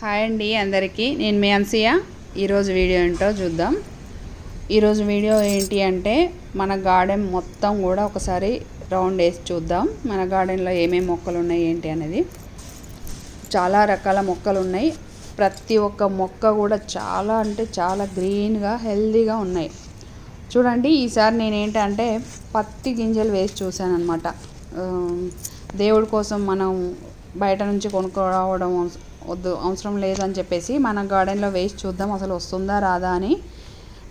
Hi అండి అందరికీ, నేను మీ అన్సియ. ఈరోజు వీడియో ఏంటో చూద్దాం. ఈరోజు వీడియో ఏంటి అంటే మన గార్డెన్ మొత్తం కూడా ఒకసారి రౌండ్ వేసి చూద్దాం. మన గార్డెన్లో ఏమేమి మొక్కలు ఉన్నాయి ఏంటి అనేది. చాలా రకాల మొక్కలు ఉన్నాయి. ప్రతి ఒక్క మొక్క కూడా చాలా అంటే చాలా గ్రీన్గా హెల్దీగా ఉన్నాయి. చూడండి, ఈసారి నేనేంటంటే పత్తి గింజలు వేసి చూశాను అనమాట. దేవుడి కోసం మనం బయట నుంచి కొనుక్కోవడం వద్దు, అవసరం లేదని చెప్పేసి మన గార్డెన్లో వేసి చూద్దాం అసలు వస్తుందా రాదా అని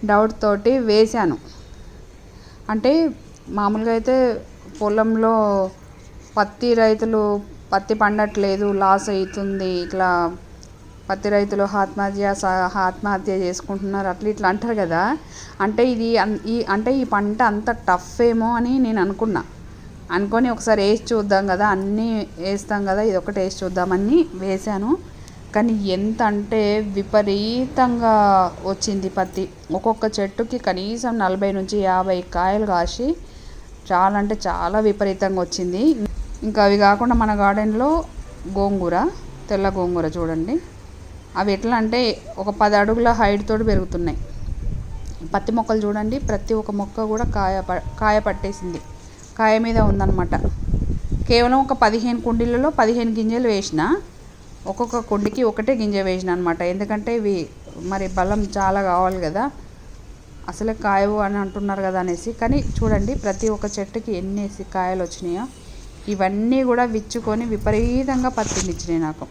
డౌట్ తోటి వేశాను. అంటే మామూలుగా అయితే పొలంలో పత్తి రైతులు పత్తి పండట్లేదు, లాస్ అవుతుంది, ఇట్లా పత్తి రైతులు ఆత్మహత్య చేసుకుంటున్నారు, ఇట్లా అంటారు కదా. అంటే ఈ పంట అంత టఫ్ ఏమో అని నేను అనుకొని ఒకసారి వేసి చూద్దాం కదా, అన్నీ వేస్తాం కదా, ఇది ఒకటి వేసి చూద్దామని వేశాను. కానీ ఎంత అంటే విపరీతంగా వచ్చింది పత్తి. ఒక్కొక్క చెట్టుకి కనీసం 40 నుంచి 50 కాయలు కాసి చాలా అంటే చాలా విపరీతంగా వచ్చింది. ఇంకా అవి కాకుండా మన గార్డెన్లో తెల్ల గోంగూర చూడండి, అవి ఎట్లా అంటే ఒక 10 అడుగుల హైట్ తోటి పెరుగుతున్నాయి. పత్తి మొక్కలు చూడండి, ప్రతి ఒక్క మొక్క కూడా కాయ పట్టేసింది, కాయ మీద ఉందన్నమాట. కేవలం ఒక 15 కుండీలలో 15 గింజలు వేసిన, ఒక్కొక్క కుండికి ఒకటే గింజ వేసిన అనమాట. ఎందుకంటే ఇవి మరి బలం చాలా కావాలి కదా, అసలే కాయవు అని అంటున్నారు కదా అనేసి. కానీ చూడండి, ప్రతి ఒక్క చెట్టుకి ఎన్ని కాయలు వచ్చినాయో. ఇవన్నీ కూడా విచ్చుకొని విపరీతంగా పత్తినిచ్చినాయి నాకు.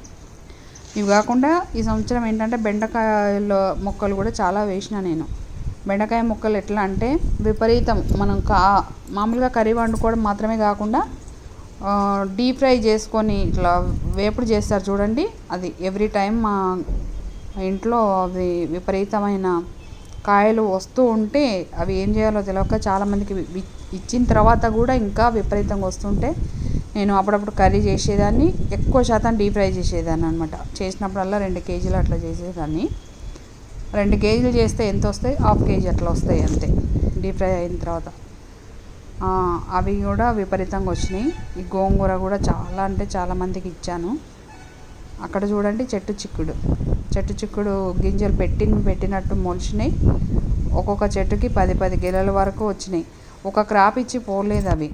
ఇవి కాకుండా ఈ సంవత్సరం ఏంటంటే బెండకాయల మొక్కలు కూడా చాలా వేసిన నేను. బెండకాయ మొక్కలు ఎట్లా అంటే విపరీతం, మనం మామూలుగా కర్రీ వండుకోవడం మాత్రమే కాకుండా డీప్ ఫ్రై చేసుకొని ఇట్లా వేపుడు చేస్తారు చూడండి. అది ఎవ్రీ టైం మా ఇంట్లో అవి విపరీతమైన కాయలు వస్తూ ఉంటే అవి ఏం చేయాలో తెలియక చాలామందికి ఇచ్చిన తర్వాత కూడా ఇంకా విపరీతంగా వస్తుంటే నేను అప్పుడప్పుడు కర్రీ చేసేదాన్ని, ఎక్కువ శాతం డీప్ ఫ్రై చేసేదాన్ని అనమాట. చేసినప్పుడల్లా 2 కేజీలు అట్లా చేసేదాన్ని. 2 కేజీలు చేస్తే ఎంత వస్తాయి, 1/2 కేజీ అట్లా వస్తాయి అంతే డీప్ ఫ్రై అయిన తర్వాత. అవి కూడా విపరీతంగా వచ్చినాయి. ఈ గోంగూర కూడా చాలా అంటే చాలామందికి ఇచ్చాను. అక్కడ చూడండి, చెట్టు చిక్కుడు గింజలు పెట్టినట్టు మొలిచినాయి. ఒక్కొక్క చెట్టుకి 10 గెలల వరకు వచ్చినాయి. ఒక క్రాప్ ఇచ్చి పోలేదు అవి.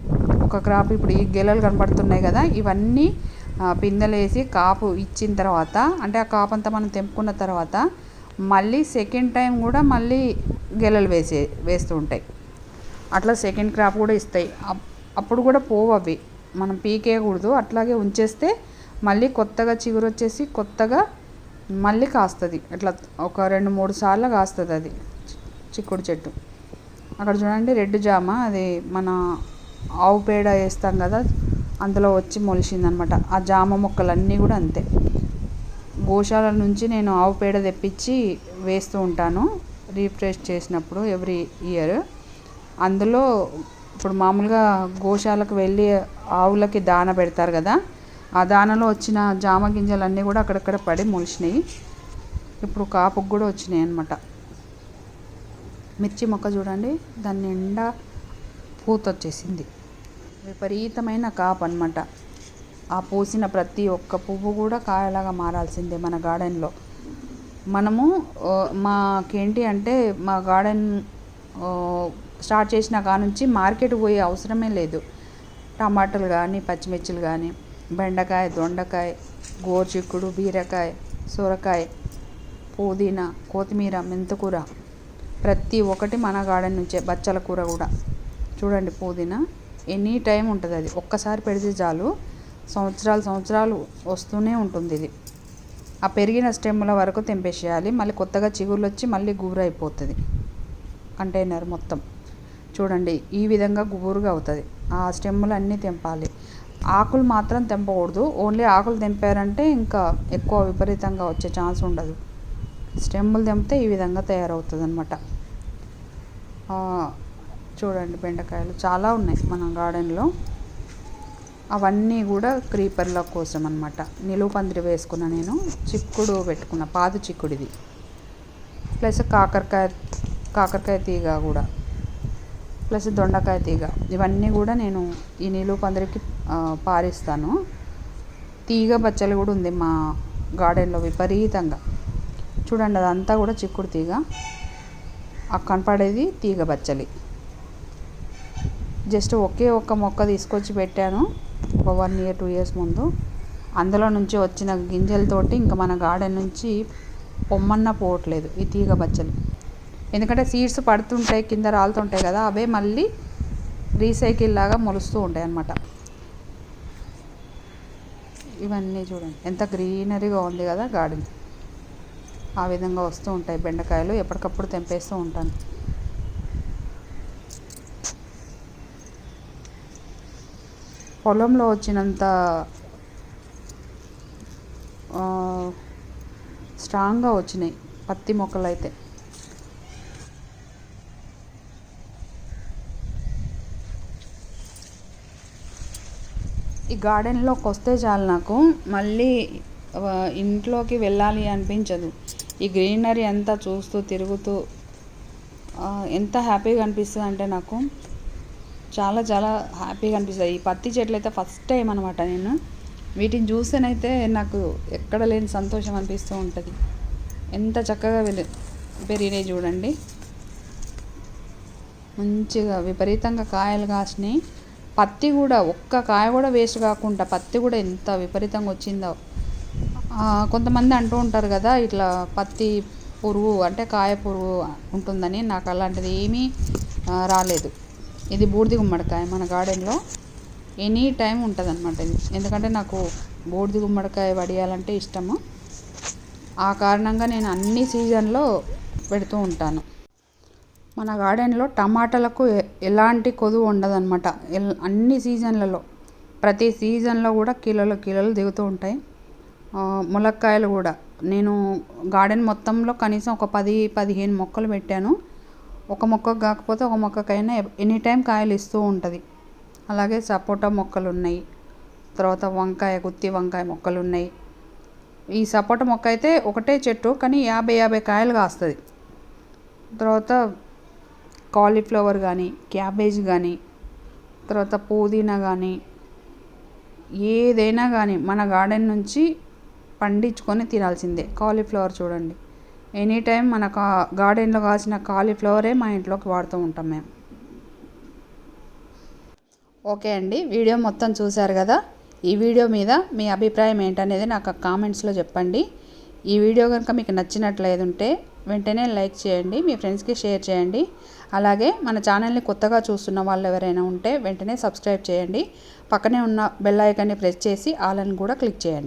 ఒక క్రాప్ ఇప్పుడు ఈ గెలలు కనబడుతున్నాయి కదా, ఇవన్నీ పిందెలేసి కాపు ఇచ్చిన తర్వాత, అంటే ఆ కాపు అంతా మనం తెంపుకున్న తర్వాత మళ్ళీ సెకండ్ టైం కూడా మళ్ళీ గెలలు వేస్తూ ఉంటాయి. అట్లా సెకండ్ క్రాప్ కూడా ఇస్తాయి. అప్పుడు కూడా పోవు అవి, మనం పీకేయకూడదు, అట్లాగే ఉంచేస్తే మళ్ళీ కొత్తగా చిగురు వచ్చేసి కొత్తగా మళ్ళీ కాస్తుంది. అట్లా ఒక 2-3 సార్లు కాస్తుంది అది చిక్కుడు చెట్టు. అక్కడ చూడండి, రెడ్ జామ, అది మన ఆవు పేడ వేస్తాం కదా, అందులో వచ్చి మొలిచిందనమాట. ఆ జామ మొక్కలన్నీ కూడా అంతే. గోశాల నుంచి నేను ఆవు పేడ తెప్పించి వేస్తూ ఉంటాను రీఫ్రెష్ చేసినప్పుడు ఎవ్రీ ఇయర్. అందులో ఇప్పుడు మామూలుగా గోశాలకు వెళ్ళి ఆవులకి దాన పెడతారు కదా, ఆ దానలో వచ్చిన జామ గింజలన్నీ కూడా అక్కడక్కడ పడి మొలిచినాయి. ఇప్పుడు కాపుకు కూడా వచ్చినాయి అన్నమాట. మిర్చి మొక్క చూడండి, దాని నిండా పూత వచ్చేసింది, విపరీతమైన కాపు అన్నమాట. ఆ పూసిన ప్రతి ఒక్క పువ్వు కూడా కాయలాగా మారాల్సిందే మన గార్డెన్లో. మనము మాకేంటి అంటే మా గార్డెన్ స్టార్ట్ చేసిన కానుంచి మార్కెట్కి పోయే అవసరమే లేదు. టమాటాలు కానీ, పచ్చిమిర్చిలు కానీ, బెండకాయ, దొండకాయ, గోరుచిక్కుడు, బీరకాయ, సొరకాయ, పుదీనా, కొత్తిమీర, మెంతికూర, ప్రతి ఒక్కటి మన గార్డెన్ నుంచే. బచ్చల కూర కూడా చూడండి, పుదీనా ఎనీ టైం ఉంటుంది. అది ఒక్కసారి పెడితే చాలు, సంవత్సరాలు వస్తూనే ఉంటుంది. ఇది ఆ పెరిగిన స్టెమ్ల వరకు తెంపేసేయాలి. మళ్ళీ కొత్తగా చిగుర్లు వచ్చి మళ్ళీ గుబురైపోతుంది కంటైనర్ మొత్తం. చూడండి, ఈ విధంగా గుబురుగా అవుతుంది. ఆ స్టెమ్లు అన్నీ తెంపాలి. ఆకులు మాత్రం తెంపకూడదు. ఓన్లీ ఆకులు తెంపారంటే ఇంకా ఎక్కువ విపరీతంగా వచ్చే ఛాన్స్ ఉండదు. స్టెమ్లు తెంపితే ఈ విధంగా తయారవుతుంది అన్నమాట. చూడండి, బెండకాయలు చాలా ఉన్నాయి మన గార్డెన్లో. అవన్నీ కూడా క్రీపర్ల కోసం అన్నమాట. నిలువు పందిరి వేసుకున్న నేను, చిక్కుడు పెట్టుకున్న, పాదు చిక్కుడిది, ప్లస్ కాకరకాయ తీగ కూడా, ప్లస్ దొండకాయ తీగ, ఇవన్నీ కూడా నేను ఈ నిలువు పందిరికి పారిస్తాను. తీగ బచ్చలు కూడా ఉంది మా గార్డెన్లో విపరీతంగా. చూడండి అదంతా కూడా చిక్కుడు తీగ, ఆ కనపడేది తీగ బచ్చలి. జస్ట్ ఒకే ఒక్క మొక్క తీసుకొచ్చి పెట్టాను ఒక 1 year 2 years ముందు. అందులో నుంచి వచ్చిన గింజలతోటి ఇంకా మన గార్డెన్ నుంచి పొమ్మన్న పోవట్లేదు ఈ తీగ బచ్చలి. ఎందుకంటే సీడ్స్ పడుతుంటాయి, కింద రాలుతుంటాయి కదా, అవే మళ్ళీ రీసైకిల్ లాగా మొలుస్తూ ఉంటాయి అన్నమాట. ఇవన్నీ చూడండి ఎంత గ్రీనరీగా ఉంది కదా గార్డెన్. ఆ విధంగా వస్తూ ఉంటాయి బెండకాయలు, ఎప్పటికప్పుడు తెంపేస్తూ ఉంటాను. పొలంలో వచ్చినంత స్ట్రాంగ్గా వచ్చినాయి పత్తి మొక్కలు అయితే. ఈ గార్డెన్లోకి వస్తే చాలు నాకు మళ్ళీ ఇంట్లోకి వెళ్ళాలి అనిపించదు. ఈ గ్రీనరీ అంతా చూస్తూ తిరుగుతూ ఎంత హ్యాపీగా అనిపిస్తుంది అంటే నాకు చాలా చాలా హ్యాపీగా అనిపిస్తుంది. ఈ పత్తి చెట్లు అయితే ఫస్ట్ టైం అనమాట నేను వీటిని చూస్తేనైతే నాకు ఎక్కడ లేని సంతోషం అనిపిస్తూ ఉంటుంది. ఎంత చక్కగా పెరిగినాయి చూడండి, మంచిగా విపరీతంగా కాయలు కాసినాయి. పత్తి కూడా ఒక్క కాయ కూడా వేస్ట్ కాకుండా పత్తి కూడా ఎంత విపరీతంగా వచ్చిందో. కొంతమంది అంటూ ఉంటారు కదా ఇట్లా పత్తి పురుగు అంటే కాయ పురుగు ఉంటుందని, నాకు అలాంటిది ఏమీ రాలేదు. ఇది బూడిద గుమ్మడికాయ మన గార్డెన్లో ఎనీ టైం ఉంటుంది అనమాట ఇది. ఎందుకంటే నాకు బూడిద గుమ్మడికాయ వడియాలంటే ఇష్టము, ఆ కారణంగా నేను అన్ని సీజన్లో పెడుతూ ఉంటాను. మన గార్డెన్లో టమాటాలకు ఎలాంటి కొదువు ఉండదన్నమాట. అన్ని సీజన్లలో ప్రతి సీజన్లో కూడా కిలోలు దిగుతూ ఉంటాయి. ములక్కాయలు కూడా నేను గార్డెన్ మొత్తంలో కనీసం ఒక 10-15 మొక్కలు పెట్టాను. ఒక మొక్కకు కాకపోతే ఒక మొక్కకైనా ఎనీ టైం కాయలు ఇస్తూ ఉంటుంది. అలాగే సపోటా మొక్కలు ఉన్నాయి, తర్వాత గుత్తి వంకాయ మొక్కలు ఉన్నాయి. ఈ సపోటా మొక్క అయితే ఒకటే చెట్టు కానీ 50 కాయలు కాస్తుంది. తర్వాత కాలీఫ్లవర్ కానీ, క్యాబేజ్ కానీ, తర్వాత పుదీనా కానీ, ఏదైనా కానీ మన గార్డెన్ నుంచి పండించుకొని తినాల్సిందే. కాలీఫ్లవర్ చూడండి, ఎనీ టైం మన గార్డెన్లో కాసిన కాలీఫ్లవరే మా ఇంట్లోకి వాడుతూ ఉంటాం మేము. ఓకే అండి, వీడియో మొత్తం చూశారు కదా. ఈ వీడియో మీద మీ అభిప్రాయం ఏంటనేది నాకు కామెంట్స్లో చెప్పండి. ఈ వీడియో కనుక మీకు నచ్చినట్లయితే వెంటనే లైక్ చేయండి, మీ ఫ్రెండ్స్కి షేర్ చేయండి. అలాగే మన ఛానల్ని కొత్తగా చూస్తున్న వాళ్ళు ఎవరైనా ఉంటే వెంటనే సబ్స్క్రైబ్ చేయండి. పక్కనే ఉన్న బెల్ ఐకాన్ని ప్రెస్ చేసి ఆల్ అని కూడా క్లిక్ చేయండి.